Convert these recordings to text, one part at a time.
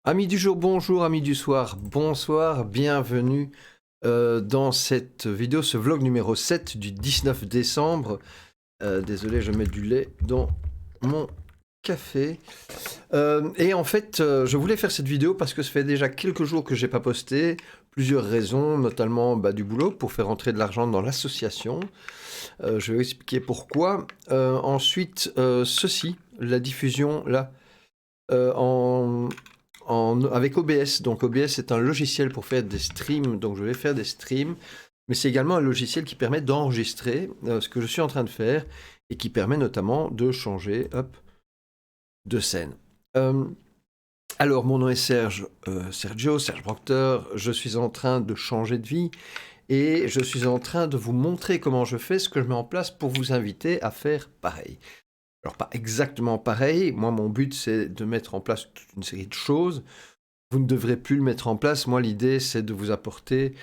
Amis du jour, bonjour, amis du soir, bonsoir, bienvenue dans cette vidéo, ce vlog numéro 7 du 19 décembre. Désolé, je mets du lait dans mon café. Et en fait, je voulais faire cette vidéo parce que ça fait déjà quelques jours que j'ai pas posté. Plusieurs raisons, notamment du boulot pour faire entrer de l'argent dans l'association. Je vais vous expliquer pourquoi. Ensuite, ceci, la diffusion là avec OBS. Donc OBS est un logiciel pour faire des streams, donc je vais faire des streams, mais c'est également un logiciel qui permet d'enregistrer ce que je suis en train de faire et qui permet notamment de changer de scène. Alors mon nom est Serge Proctor, je suis en train de changer de vie et je suis en train de vous montrer comment je fais, ce que je mets en place pour vous inviter à faire pareil. Alors pas exactement pareil, moi mon but c'est de mettre en place toute une série de choses. Vous ne devrez plus le mettre en place. Moi, l'idée, c'est de vous apporter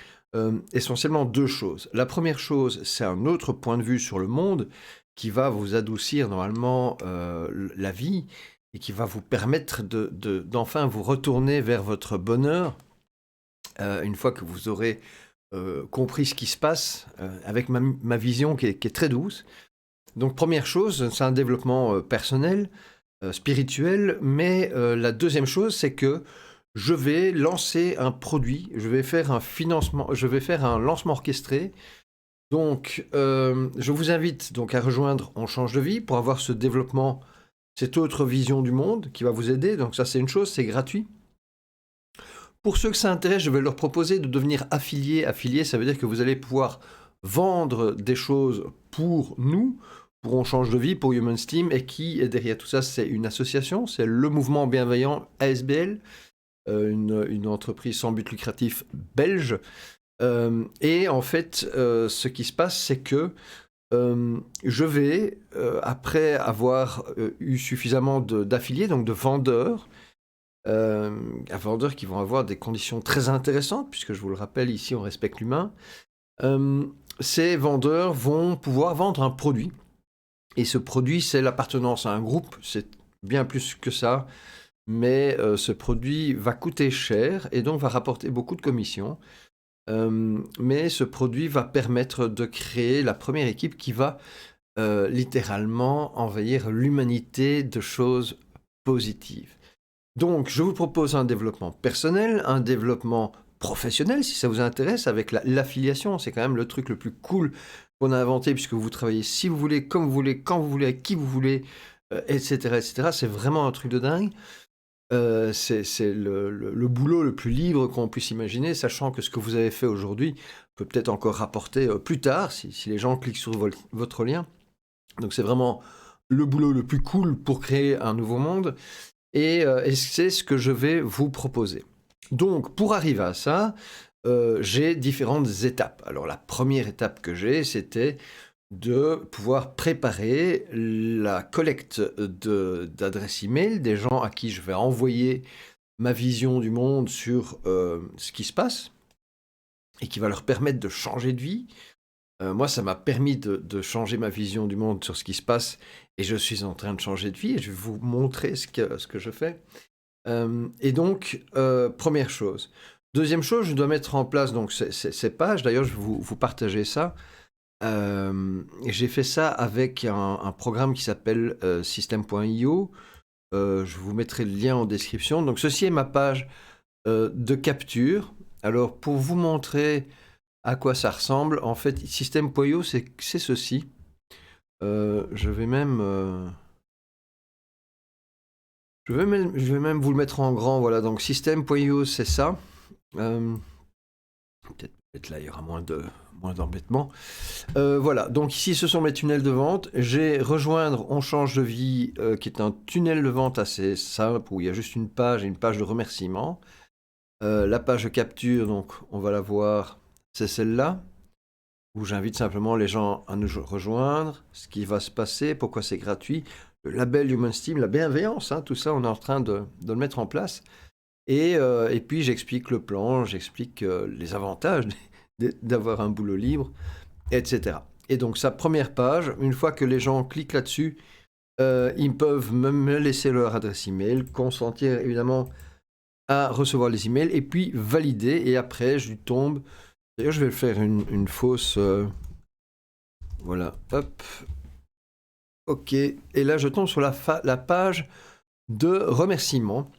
essentiellement deux choses. La première chose, c'est un autre point de vue sur le monde qui va vous adoucir normalement la vie et qui va vous permettre d'enfin vous retourner vers votre bonheur une fois que vous aurez compris ce qui se passe avec ma vision qui est très douce. Donc, première chose, c'est un développement personnel, spirituel, mais la deuxième chose, c'est que je vais lancer un produit, je vais faire un financement, je vais faire un lancement orchestré. Donc, je vous invite donc à rejoindre On Change de Vie pour avoir ce développement, cette autre vision du monde qui va vous aider. Donc ça, c'est une chose, c'est gratuit. Pour ceux que ça intéresse, je vais leur proposer de devenir affiliés. Affiliés, ça veut dire que vous allez pouvoir vendre des choses pour nous, pour On Change de Vie, pour Human Steam, et qui est derrière tout ça, c'est une association, c'est le mouvement bienveillant ASBL. Une entreprise sans but lucratif belge. Et en fait, ce qui se passe, c'est que je vais, après avoir eu suffisamment d'affiliés, donc de vendeurs, vendeurs qui vont avoir des conditions très intéressantes, puisque je vous le rappelle, ici on respecte l'humain, ces vendeurs vont pouvoir vendre un produit. Et ce produit, c'est l'appartenance à un groupe, c'est bien plus que ça. Mais ce produit va coûter cher et donc va rapporter beaucoup de commissions. Mais ce produit va permettre de créer la première équipe qui va littéralement envahir l'humanité de choses positives. Donc, je vous propose un développement personnel, un développement professionnel, si ça vous intéresse, avec l'affiliation. C'est quand même le truc le plus cool qu'on a inventé, puisque vous travaillez si vous voulez, comme vous voulez, quand vous voulez, avec qui vous voulez, etc., etc. C'est vraiment un truc de dingue. C'est le boulot le plus libre qu'on puisse imaginer, sachant que ce que vous avez fait aujourd'hui peut peut-être encore rapporter plus tard, si les gens cliquent sur votre lien. Donc c'est vraiment le boulot le plus cool pour créer un nouveau monde, et c'est ce que je vais vous proposer. Donc pour arriver à ça, j'ai différentes étapes. Alors la première étape que j'ai, c'était de pouvoir préparer la collecte d'adresses email des gens à qui je vais envoyer ma vision du monde sur ce qui se passe et qui va leur permettre de changer de vie. Moi, ça m'a permis de changer ma vision du monde sur ce qui se passe et je suis en train de changer de vie et je vais vous montrer ce que je fais. Et donc, première chose. Deuxième chose, je dois mettre en place donc, ces pages. D'ailleurs, je vais vous partager ça. J'ai fait ça avec un programme qui s'appelle System.io. Je vous mettrai le lien en description. Donc ceci est ma page de capture. Alors pour vous montrer à quoi ça ressemble, en fait System.io c'est ceci. Je vais même je vais même vous le mettre en grand. Voilà, donc System.io c'est ça. Peut-être là il y aura moins d'embêtement. Voilà, donc ici ce sont mes tunnels de vente. J'ai rejoindre On Change de Vie, qui est un tunnel de vente assez simple où il y a juste une page et une page de remerciement. La page de capture, donc on va la voir, c'est celle-là, où j'invite simplement les gens à nous rejoindre, ce qui va se passer, pourquoi c'est gratuit, le label Human Steam, la bienveillance, hein, tout ça on est en train de le mettre en place. Et puis j'explique le plan, j'explique les avantages d'avoir un boulot libre, etc. Et donc sa première page, une fois que les gens cliquent là-dessus, ils peuvent me laisser leur adresse email, consentir évidemment à recevoir les emails et puis valider. Et après, je lui tombe. D'ailleurs, je vais faire une fausse. Voilà, hop. OK. Et là, je tombe sur la page de remerciement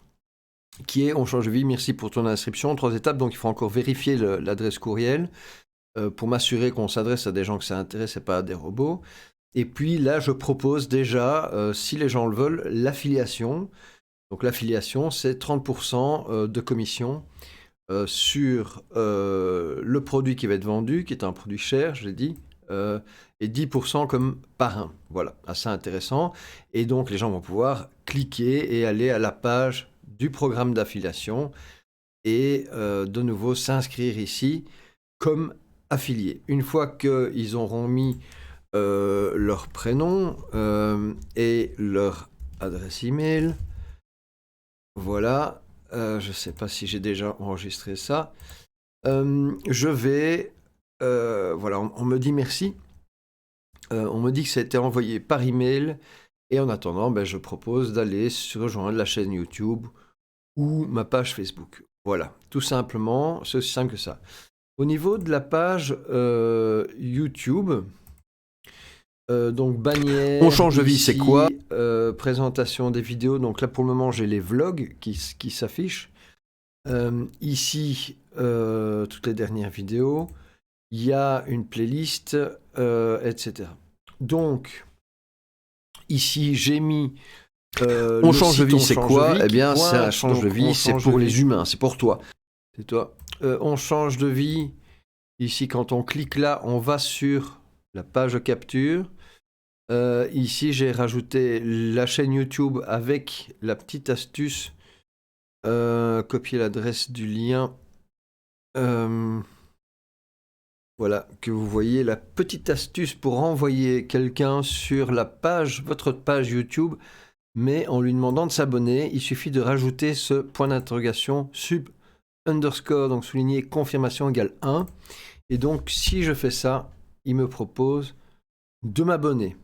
qui est on change de vie, merci pour ton inscription. 3 étapes, donc il faut encore vérifier l'adresse courriel pour m'assurer qu'on s'adresse à des gens que ça intéresse et pas à des robots. Et puis là, je propose déjà, si les gens le veulent, l'affiliation. Donc l'affiliation, c'est 30% de commission sur le produit qui va être vendu, qui est un produit cher, je l'ai dit, et 10% comme parrain. Voilà, assez intéressant. Et donc les gens vont pouvoir cliquer et aller à la page du programme d'affiliation et de nouveau s'inscrire ici comme affilié. Une fois qu'ils auront mis leur prénom et leur adresse email, voilà, je ne sais pas si j'ai déjà enregistré ça, je vais, voilà, on me dit merci, on me dit que ça a été envoyé par email, et en attendant, je propose d'aller rejoindre la chaîne YouTube ou ma page Facebook. Voilà, tout simplement, c'est aussi simple que ça. Au niveau de la page YouTube, donc bannière, On change de vie, c'est quoi présentation des vidéos, donc là pour le moment j'ai les vlogs qui s'affichent. Ici, toutes les dernières vidéos, il y a une playlist, etc. Donc, ici j'ai mis On change de vie, c'est quoi? Eh bien, c'est un change de donc, vie, c'est pour les humains, c'est pour toi. C'est toi. On change de vie. Ici, quand on clique là, on va sur la page de capture. Ici, j'ai rajouté la chaîne YouTube avec la petite astuce. Copier l'adresse du lien. Voilà, que vous voyez la petite astuce pour envoyer quelqu'un sur la page, votre page YouTube, mais en lui demandant de s'abonner. Il suffit de rajouter ce point d'interrogation sub underscore, donc souligné confirmation égale 1. Et donc, si je fais ça, il me propose de m'abonner.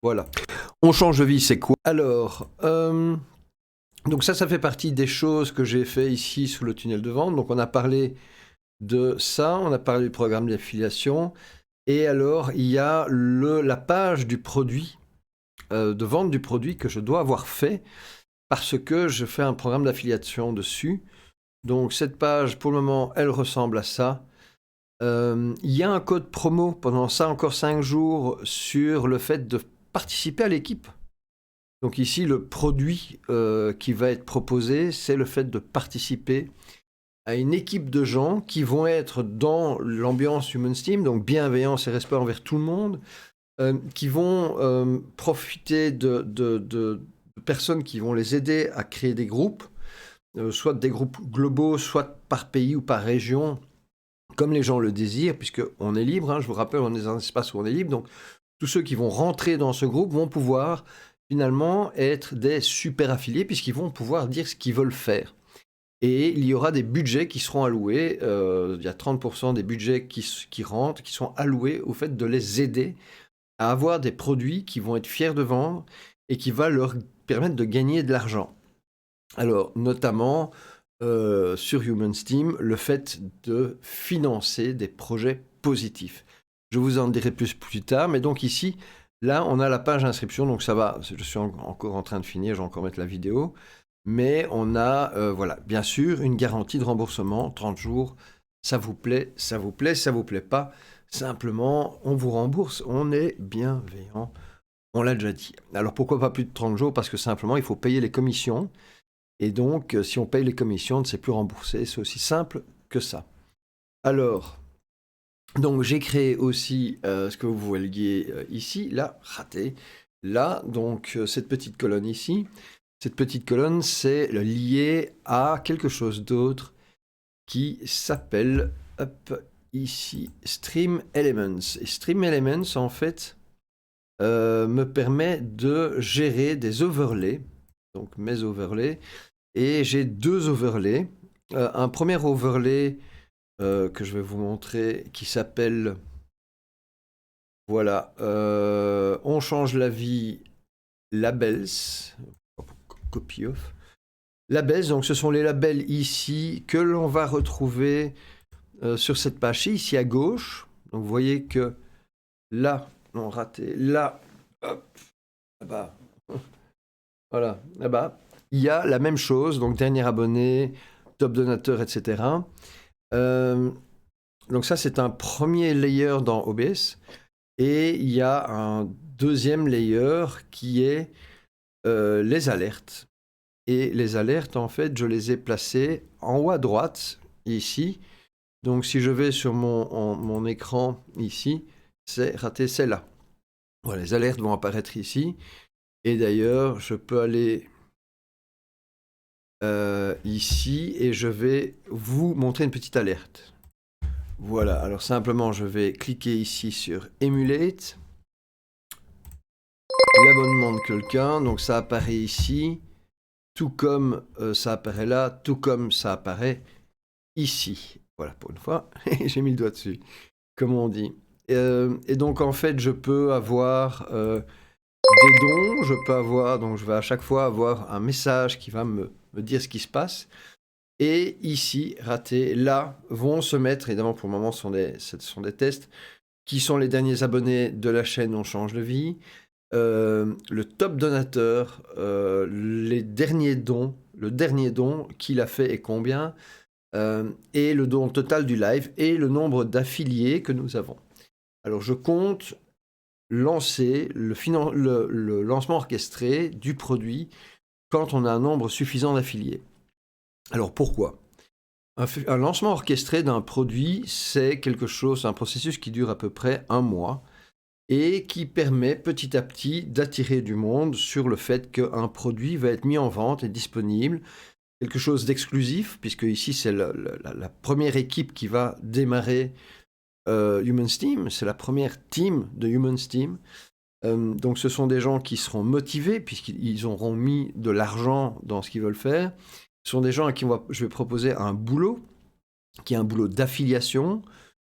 Voilà. On change de vie, c'est quoi? Alors, donc ça fait partie des choses que j'ai fait ici sous le tunnel de vente. Donc, on a parlé de ça, on a parlé du programme d'affiliation. Et alors, il y a la page du produit, de vente du produit que je dois avoir fait parce que je fais un programme d'affiliation dessus. Donc, cette page, pour le moment, elle ressemble à ça. Il y a un code promo pendant ça encore 5 jours sur le fait de participer à l'équipe. Donc ici, le produit qui va être proposé, c'est le fait de participer à une équipe de gens qui vont être dans l'ambiance Human Steam, donc bienveillance et respect envers tout le monde, qui vont profiter de personnes qui vont les aider à créer des groupes, soit des groupes globaux, soit par pays ou par région, comme les gens le désirent, puisqu'on est libre, hein, je vous rappelle, on est dans un espace où on est libre, donc tous ceux qui vont rentrer dans ce groupe vont pouvoir finalement être des super affiliés, puisqu'ils vont pouvoir dire ce qu'ils veulent faire. Et il y aura des budgets qui seront alloués, il y a 30% des budgets qui rentrent, qui sont alloués au fait de les aider à avoir des produits qui vont être fiers de vendre et qui va leur permettre de gagner de l'argent. Alors, notamment sur Human Steam, le fait de financer des projets positifs. Je vous en dirai plus tard, mais donc ici, là, on a la page d'inscription, donc ça va, je suis encore en train de finir, je vais encore mettre la vidéo, mais on a, voilà, bien sûr, une garantie de remboursement, 30 jours, ça vous plaît, ça vous plaît, ça vous plaît pas, simplement, on vous rembourse, on est bienveillant, on l'a déjà dit. Alors pourquoi pas plus de 30 jours? Parce que simplement, il faut payer les commissions, et donc, si on paye les commissions, on ne sait plus rembourser, c'est aussi simple que ça. Alors, donc j'ai créé aussi ce que vous voyez ici, là, raté, là, donc cette petite colonne ici. Cette petite colonne, c'est lié à quelque chose d'autre qui s'appelle, hop, ici, Stream Elements. Et Stream Elements, en fait, me permet de gérer des overlays, donc mes overlays, et j'ai 2 overlays. Un premier overlay que je vais vous montrer qui s'appelle, voilà, on change la vie labels, copy off. Labels, donc ce sont les labels ici que l'on va retrouver sur cette page-ci, ici à gauche. Donc vous voyez que là, non raté, là, hop, là-bas, voilà, là-bas, il y a la même chose, donc dernier abonné, top donateur, etc. Donc ça, c'est un premier layer dans OBS. Et il y a un deuxième layer qui est les alertes. Et les alertes, en fait, je les ai placées en haut à droite, ici. Donc si je vais sur mon écran ici, c'est raté, c'est là. Voilà, les alertes vont apparaître ici. Et d'ailleurs, je peux aller ici et je vais vous montrer une petite alerte. Voilà, alors simplement, je vais cliquer ici sur Emulate. L'abonnement de quelqu'un, donc ça apparaît ici, tout comme ça apparaît là, tout comme ça apparaît ici. Voilà, pour une fois, j'ai mis le doigt dessus, comme on dit. Et donc, en fait, je peux avoir des dons, je peux avoir, donc je vais à chaque fois avoir un message qui va me dire ce qui se passe. Et ici, raté, là, vont se mettre, évidemment pour le moment ce sont des tests, qui sont les derniers abonnés de la chaîne On Change de Vie, le top donateur, les derniers dons, le dernier don qu'il a fait et combien, et le don total du live, et le nombre d'affiliés que nous avons. Alors je compte lancer le lancement orchestré du produit quand on a un nombre suffisant d'affiliés. Alors pourquoi ? Un lancement orchestré d'un produit, c'est quelque chose, un processus qui dure à peu près 1 mois et qui permet petit à petit d'attirer du monde sur le fait qu'un produit va être mis en vente et disponible, quelque chose d'exclusif, puisque ici c'est la première équipe qui va démarrer HumanSteam, c'est la première team de HumanSteam. Donc ce sont des gens qui seront motivés puisqu'ils auront mis de l'argent dans ce qu'ils veulent faire. Ce sont des gens à qui je vais proposer un boulot, qui est un boulot d'affiliation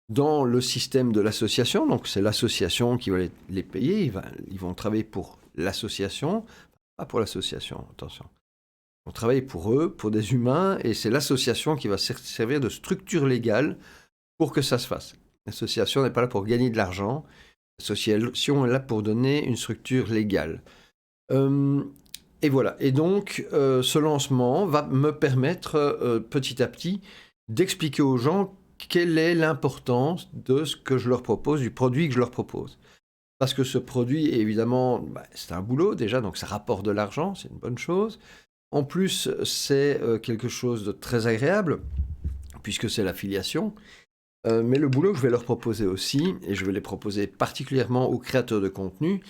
dans le système de l'association. Donc c'est l'association qui va les payer, ils vont travailler pour l'association, pas pour l'association, attention. Ils vont travailler pour eux, pour des humains, et c'est l'association qui va servir de structure légale pour que ça se fasse. L'association n'est pas là pour gagner de l'argent, l'association est là pour donner une structure légale. Et voilà. Et donc, ce lancement va me permettre petit à petit d'expliquer aux gens quelle est l'importance de ce que je leur propose, du produit que je leur propose. Parce que ce produit, évidemment, c'est un boulot déjà, donc ça rapporte de l'argent, c'est une bonne chose. En plus, c'est quelque chose de très agréable, puisque c'est l'affiliation. Mais le boulot que je vais leur proposer aussi, et je vais les proposer particulièrement aux créateurs de contenu,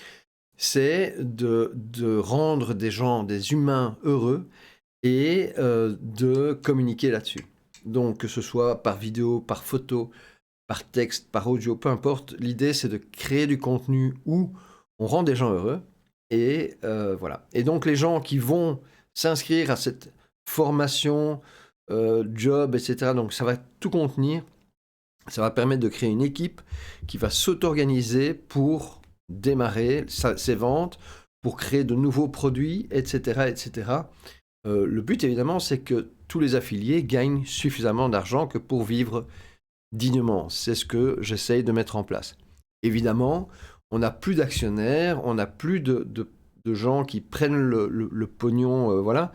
c'est de rendre des gens, des humains heureux et de communiquer là-dessus. Donc que ce soit par vidéo, par photo, par texte, par audio, peu importe, l'idée c'est de créer du contenu où on rend des gens heureux. Et voilà. Et donc les gens qui vont s'inscrire à cette formation, job, etc., donc ça va tout contenir. Ça va permettre de créer une équipe qui va s'auto-organiser pour démarrer ses ventes, pour créer de nouveaux produits, etc. etc. Le but, évidemment, c'est que tous les affiliés gagnent suffisamment d'argent que pour vivre dignement. C'est ce que j'essaye de mettre en place. Évidemment, on n'a plus d'actionnaires, on n'a plus de gens qui prennent le pognon, voilà.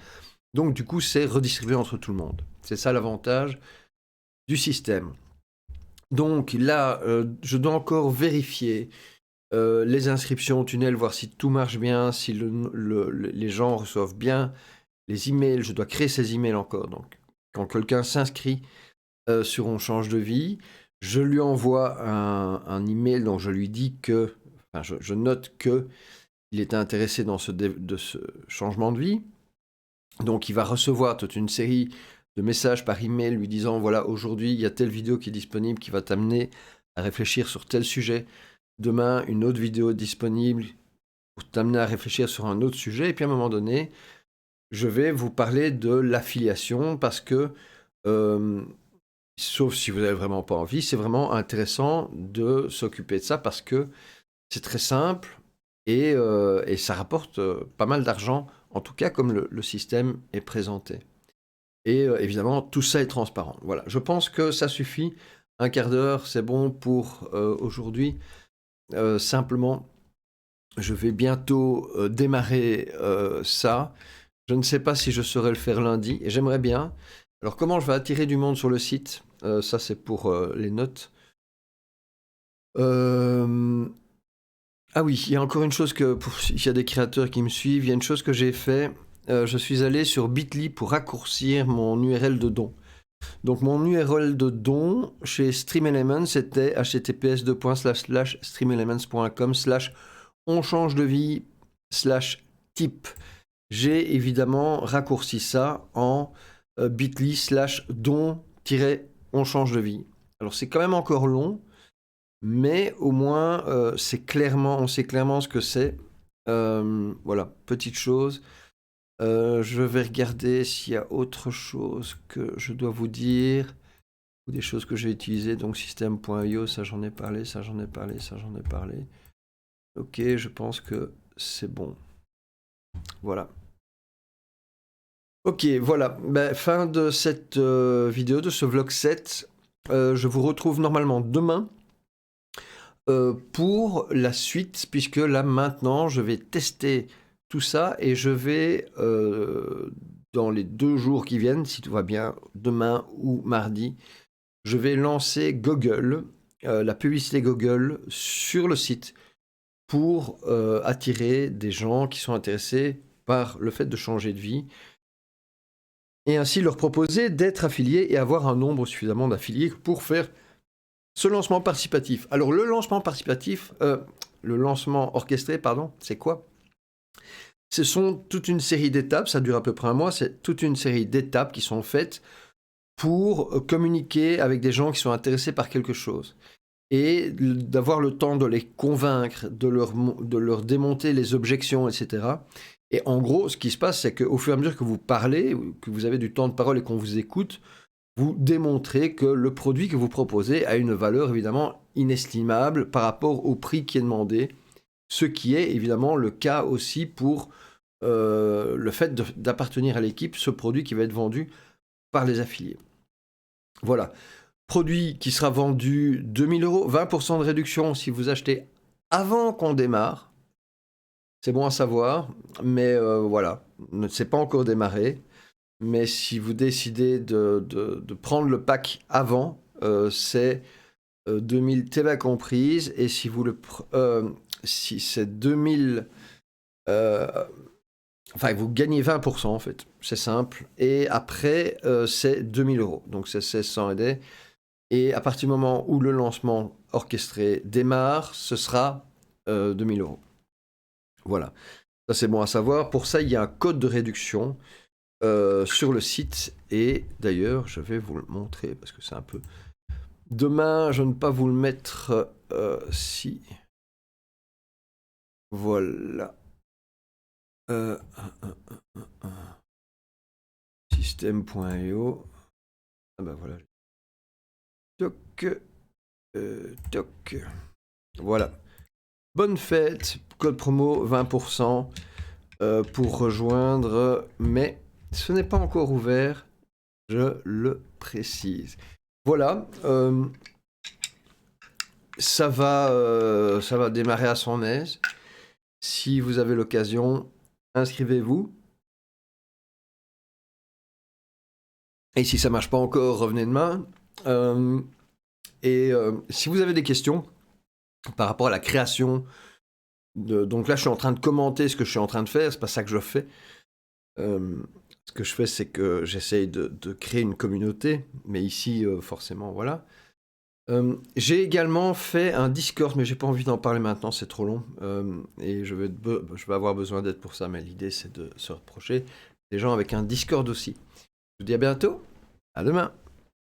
Donc, du coup, c'est redistribué entre tout le monde. C'est ça l'avantage du système. Donc là, je dois encore vérifier les inscriptions au tunnel, voir si tout marche bien, si les gens reçoivent bien les emails. Je dois créer ces emails encore. Donc, quand quelqu'un s'inscrit sur On Change de Vie, je lui envoie un email dont je lui dis que, enfin, je note qu'il est intéressé dans ce changement de vie. Donc, il va recevoir toute une série de messages par email lui disant voilà, aujourd'hui il y a telle vidéo qui est disponible qui va t'amener à réfléchir sur tel sujet. Demain, une autre vidéo disponible pour t'amener à réfléchir sur un autre sujet. Et puis à un moment donné, je vais vous parler de l'affiliation parce que, sauf si vous n'avez vraiment pas envie, c'est vraiment intéressant de s'occuper de ça parce que c'est très simple et ça rapporte pas mal d'argent en tout cas comme le système est présenté. Et évidemment, tout ça est transparent. Voilà, je pense que ça suffit. Un quart d'heure, c'est bon pour aujourd'hui. Simplement, je vais bientôt démarrer ça. Je ne sais pas si je saurai le faire lundi, et j'aimerais bien. Alors, comment je vais attirer du monde sur le site? Ça, c'est pour les notes. Ah oui, il y a encore une chose que... Il y a des créateurs qui me suivent. Il y a une chose que j'ai fait. Je suis allé sur Bitly pour raccourcir mon URL de don. Donc mon URL de don chez StreamElements, c'était https://streamelements.com/on-change-de-vie/type. J'ai évidemment raccourci ça en bit.ly/don-on-change-de-vie. Alors c'est quand même encore long, mais au moins on sait clairement ce que c'est. Voilà, petite chose. Je vais regarder s'il y a autre chose que je dois vous dire, ou des choses que j'ai utilisées. Donc system.io, ça j'en ai parlé, ça j'en ai parlé, ça j'en ai parlé. Ok, je pense que c'est bon. Voilà. Ok, voilà. Ben, fin de cette vidéo, de ce vlog 7. Je vous retrouve normalement demain pour la suite, puisque là maintenant je vais tester tout ça et je vais dans les 2 jours qui viennent, si tout va bien, demain ou mardi, je vais lancer Google, la publicité Google sur le site pour attirer des gens qui sont intéressés par le fait de changer de vie et ainsi leur proposer d'être affiliés et avoir un nombre suffisamment d'affiliés pour faire ce lancement participatif. Alors le lancement participatif, le lancement orchestré, pardon, c'est quoi? Ce sont toute une série d'étapes, ça dure à peu près un mois, c'est toute une série d'étapes qui sont faites pour communiquer avec des gens qui sont intéressés par quelque chose. Et d'avoir le temps de les convaincre, de leur démonter les objections, etc. Et en gros, ce qui se passe, c'est qu'au fur et à mesure que vous parlez, que vous avez du temps de parole et qu'on vous écoute, vous démontrez que le produit que vous proposez a une valeur évidemment inestimable par rapport au prix qui est demandé, ce qui est évidemment le cas aussi pour le fait d'appartenir à l'équipe, ce produit qui va être vendu par les affiliés. Voilà. Produit qui sera vendu 2 000 €, 20% de réduction si vous achetez avant qu'on démarre. C'est bon à savoir, mais voilà, c'est pas encore démarré. Mais si vous décidez de prendre le pack avant, c'est 2000 TVA comprise. Et si vous si c'est 2000... enfin, vous gagnez 20% en fait, c'est simple. Et après, c'est 2 000 €. Donc c'est 1600 AD. Et à partir du moment où le lancement orchestré démarre, ce sera 2 000 €. Voilà, ça c'est bon à savoir. Pour ça, il y a un code de réduction sur le site. Et d'ailleurs, je vais vous le montrer parce que c'est un peu... Demain, je ne vais pas vous le mettre si... Voilà. System.io. Ah ben voilà. Toc. Toc. Voilà. Bonne fête. Code promo 20% pour rejoindre. Mais ce n'est pas encore ouvert. Je le précise. Voilà. Ça va démarrer à son aise. Si vous avez l'occasion, inscrivez-vous. Et si ça ne marche pas encore, revenez demain. Si vous avez des questions par rapport à la création, donc là je suis en train de commenter ce que je suis en train de faire, c'est pas ça que je fais. Ce que je fais, c'est que j'essaye de créer une communauté, mais ici, forcément, voilà. J'ai également fait un Discord, mais j'ai pas envie d'en parler maintenant, c'est trop long. Et je vais avoir besoin d'aide pour ça, mais l'idée c'est de se rapprocher des gens avec un Discord aussi. Je vous dis à bientôt, à demain.